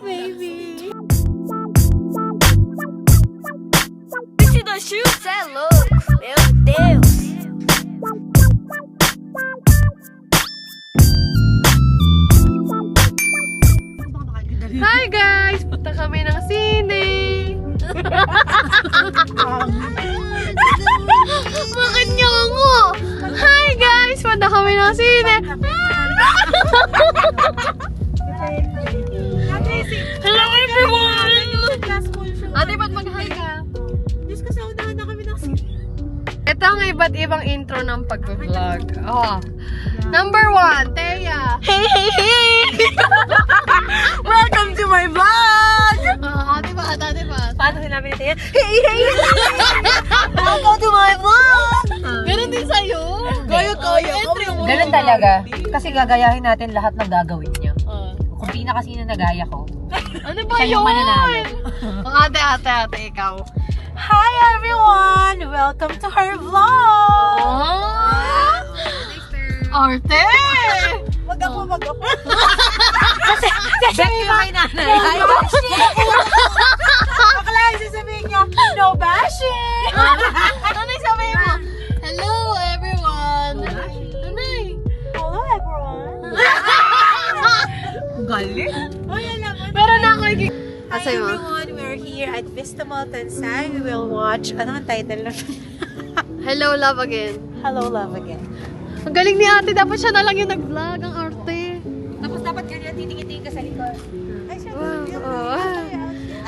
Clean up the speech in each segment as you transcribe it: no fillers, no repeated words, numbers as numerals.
Baby. See the shoes that look. Meu Deus. Hi guys! Punta kami ng sine! Bakit niyo ako? Hi guys! Punta kami ng sine! Hello everyone! Ate, ba't mag-hi ka? Diyos ko, saunahan na kami ng sine. Ito ang iba't ibang intro ng pag-vlog. Oh. Number 1, Teya! Hey, hey, hey! Welcome to my vlog! Ate ba? Ate ba? Paano sinabi natin yan? Hey, hey, hey! Welcome to my vlog! Ganun din sa'yo. Goyo-goyo. Ganun talaga. Kasi gagayahin natin lahat ng gagawin niyo. Kung pinakasino nagaya ko, Ano ba siya yun? yung mananalo. Ate, ikaw. Hi everyone! Welcome to her vlog! Arte! Wag ako. Kasi may kay nanay. Bakla, sasabihin niya, no bashing! Ano yung sabihin mo? Hello everyone! Nanay! Hello everyone! Galing. Hoy, alam mo. Pero na ako yung... Hi Asay mo? everyone, we're here at Vista Mall Tansay. We will watch, ano ang title na? Hello, love again. Hello, love again. Ang galing ni ate, dapat siya na lang yung nag-vlog, ang arte. Tapos dapat ganyan, titingin-tingin ka sa likod. Ay, siya,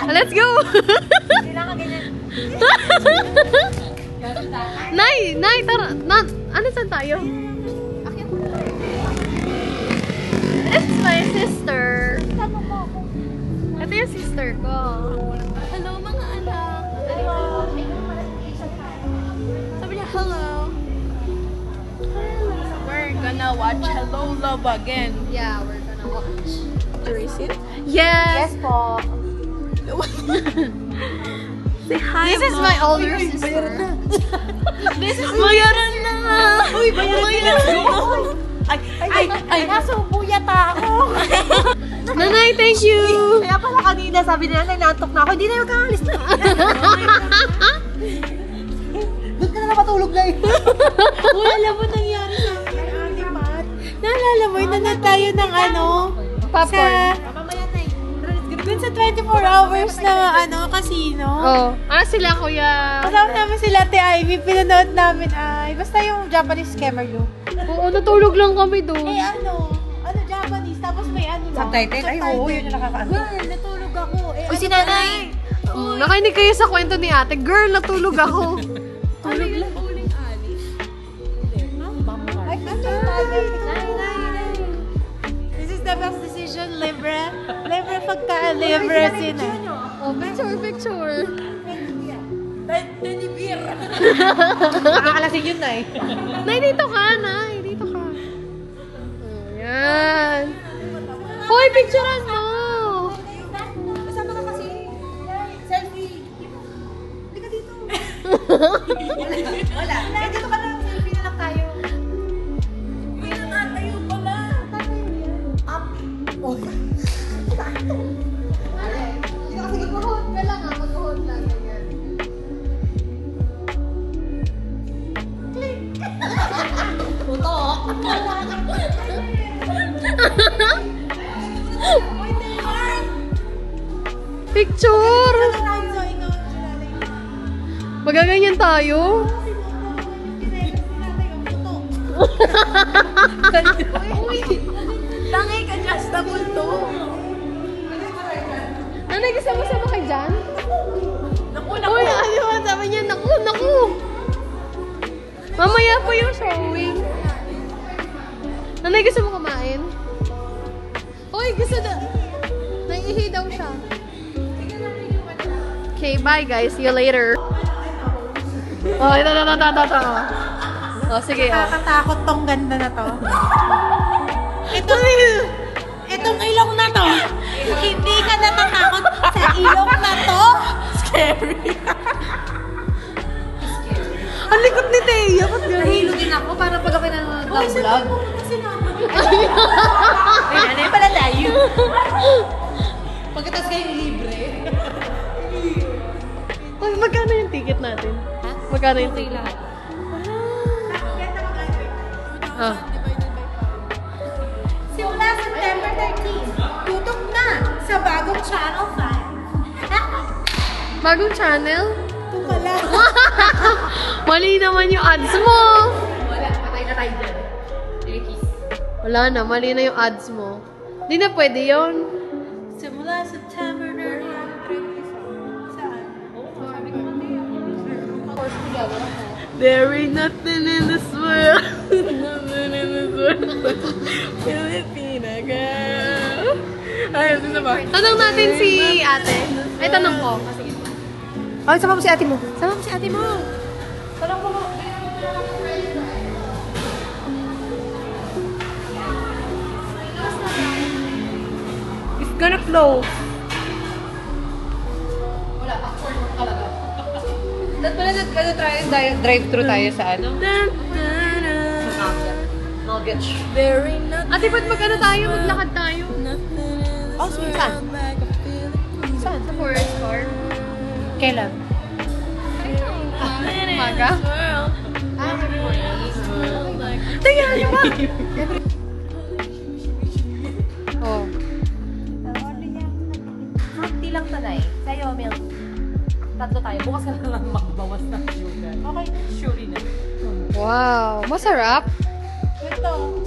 Let's go! Kailangan ganyan. Nay, tara. Ano saan tayo? It's my sister. Ito yung sister ko. Hello mga anak. Sabi niya, hello. We're gonna watch Hello, Love Again. Yeah, we're gonna watch. Do you see it? Yes! po. Say hi, This is my older sister. This is bayaran na! Uy, bayaran na! Ay, nasubo yata ako. Nanay, thank you! Kaya pala kanina sabi nila, nanantok na ako. Hindi na yung kaalis na. Doon ka na napatulog na Uy, alam mo nangyari sa akin, Ate Pat. Naalala mo, inanad tayo ng ano? Popcorn. Dun sa 24 hours na casino. Oh. Ano sila, kuya? Kasama namin sila Ate Ivy, pinanood namin basta yung Japanese scammer look. Oo, natulog lang kami doon. Ano Japanese, tapos may lang. Subtitle? Ay, oo, yun yung nakakaano. Girl, natulog ako. Uy, si nanay! Nakinig kayo sa kwento ni ate. Girl, natulog ako. Tulog lang. Ay, this is the best decision, libre. Libre pagka libre sina. Oh, picture. Nakakalasing yun na eh. Nay, dito ka, Nay. Dito ka. Ayan. Hoy, picturean mo! Kasama ka kasi. Selfie. Hindi ka dito. Wala. Dito ka lang. Selfie na lang tayo. Hindi na nga tayo pala. Tatayo yan. Up. Oh. Mag-hold ka lang, ha? Mag-hold lang. Ganyan. Picture! Magaganyan tayo? Tangay ka, adjustable to. Nanay, gusto mo sama kay Jan? Naku, Uy, ano ba? Sabi niya, naku! Mamaya po yung showing. Nanay, gusto mo kumain? Uy, gusto na. Naiihi daw siya. Okay, bye guys. See you later. Oh, ito. Oh, sige. Oh. Nakakatakot tong ganda na to. Itong ilong na to. Hindi ka natatakot sa ilong na to. Scary. Ang likot ni Teya. Ba't Nahilo din ako para pag ako nanonood ng vlog. Ay, ano pala tayo? Magkano yung tingin? Ah. Simula September 13, tutok na sa bagong Channel 5. Bagong channel? Ito pala. Mali naman yung ads mo. Wala, patay na tayo dyan. Wala na, mali na yung ads mo. Hindi na pwede yun. Simula September 13. Saan? There ain't nothing in this world. Nothing in this world. Filipina girl. Ay, ano ba? Tanong natin si ate. Ay, tanong ko. Ay, sama mo si ate mo. Sama mo si ate mo. Tanong mo. It's gonna close. Wala, awkward mo talaga. Dahil pala drive-thru tayo sa ano? Nuggets. Ate, ba't mag-ano tayo? Maglakad tayo. Oh, saan? Saan? Sa forest car? Kailan? Umaga? Ah, every morning. Tingnan niyo ba? Oh. Hindi lang tanay. Sa'yo, Mel. Tatlo tayo. Bukas ka na lang magbawas ng sugar. Okay, surely na. Wow. Masarap. Ito.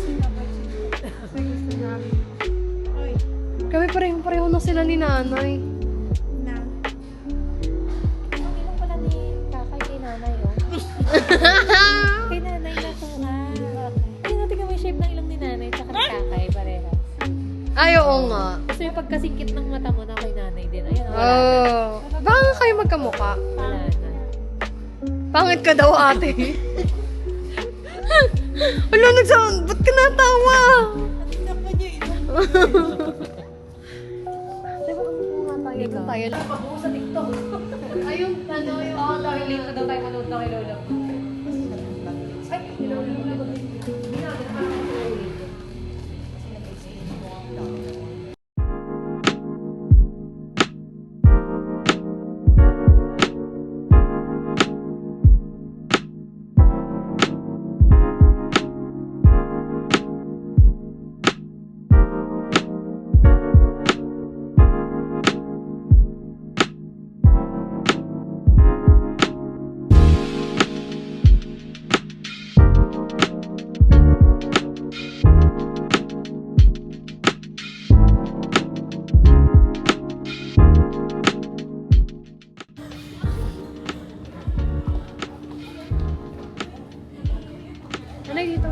Oy, Kami pareho na sila ni nanay. na. Hindi lang pala ni kakay kay nanay, oh. Kay nanay na ito, Hindi natin kami shape ng ilong ni nanay tsaka ni kakay, parehas. Ay, oo nga. Gusto yung pagkasingkit ng mata mo na kay nanay din. Ayun, wala na. Oh. Baka nga kayo magkamukha. Wala na. Pangit ka daw, ate. Wala, nagsound. Ba't ka natawa? Tingnan pa niyo ito. Diba, tayo tayo lang. Pag-uus sa TikTok. Ayun, ano, yung... Oo, dahil late na daw tayo manood na kay Lola. Ay, kay Lola. Hindi natin parang ulit. Ano dito?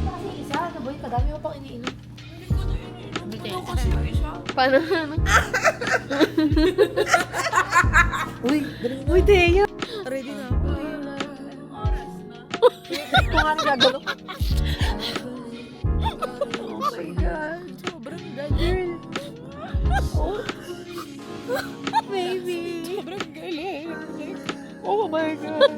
Kasi isa, ano boy, kadami mo pang iniinom. Paano? Ano? Uy, Teya! Ready na ako. Kung ano gagano. Sobrang girl. Baby! Sobrang galing. Oh my God.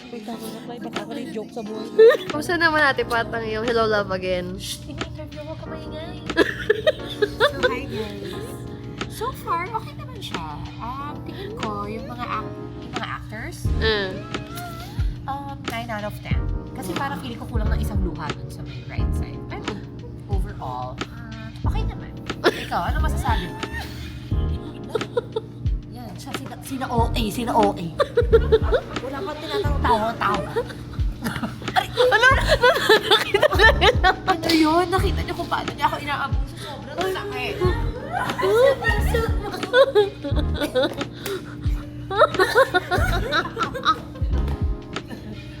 Wait, ako na play. Baka ako na yung joke sa buhay. Kumusta naman natin patang yung Hello Love Again? Ini-interview ko kamay-ingay. So, hi guys. So far, okay naman siya. Tingin ko, yung mga actors, 9 out of 10. Kasi parang feeling ko kulang ng isang luha dun sa may right side. Pero overall, okay naman. Ikaw, ano masasabi mo? Yan, siya, sina OA. Wala pa tinatanong tawa. Ano? Nakita na yun. Ano yun? Nakita niyo kung paano niya ako inaabuso. Sobrang sakit.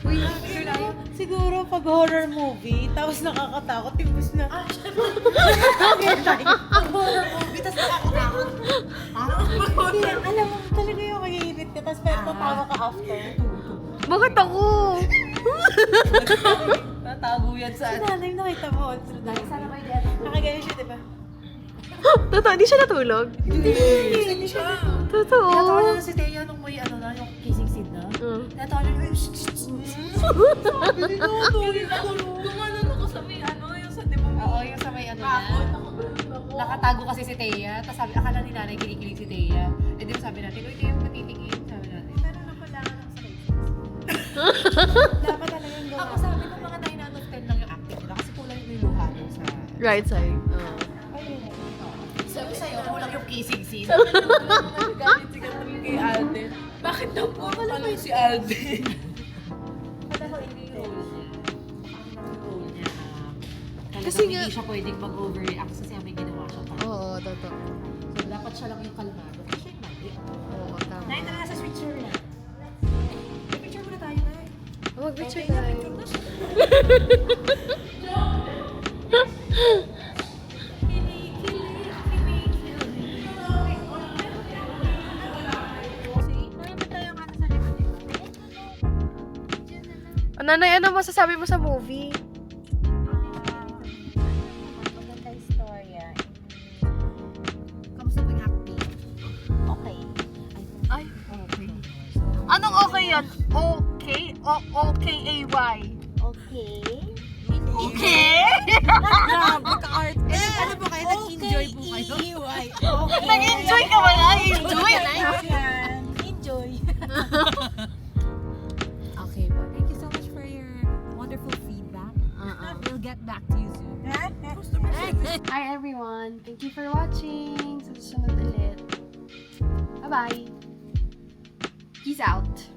Uy, siguro pag horror movie, tapos nakakatakot, timbus na. Pag horror movie, tapos nakakatakot. Hindi yan, alam mo, talaga yung mag-iinit ka, tapos pero tatawa ka after. Bakit ako? Tatago yan sa Si nanay nakita mo, Sana may dito. nakagano siya, diba? Totoo, di siya natulog? Hindi siya. Totoo. Natawa na si Teya nung may ano na, yung kissing scene na. Natawa na yung Gumano ako sa may ano, yung sa di ba? Oo, yung sa may ano na. Ako. nakatago kasi si Thea. Tapos sabi, akala ni nanay kinikilig si Thea. Eh di sabi natin, uy, Thea, matitingin. Sabi natin. Pero na kailangan ng sakit. Dapat talagang gawa. Ako sabi ko, mga 9 out of 10 lang yung acting nila. Kasi kulang yung luha doon sa... Right side. Ayun. Sabi sa'yo, kulang yung kissing scene. Nagagalit si Catherine kay Alden. Bakit daw po lang si Alden? Alam mo, hindi yun. Kasi hindi siya pwedeng mag-overreact kasi may ginawa siya pa. Oo, totoo. So, dapat siya lang yung kalmado. Kasi siya yung mali. Oo, tama. Nay, tara sa switcher na. May picture muna tayo, Nay. Mag-picture Okay, tayo. picture na siya. Nanay, ano masasabi mo sa movie? Maganda istorya. Kamusta po yung acting? Okay. Ay, okay. Anong okay yan? Okay? O O-K-A-Y? Okay. Okay? Grabe ka-art. Ano po kayo? Nag-enjoy po kayo? Nag-enjoy ka ba na? Enjoy? Enjoy. Okay po. Thank you so much for your wonderful feedback. We'll get back to you soon. Hi everyone! Thank you for watching! Sa susunod ulit. Bye-bye! Peace out!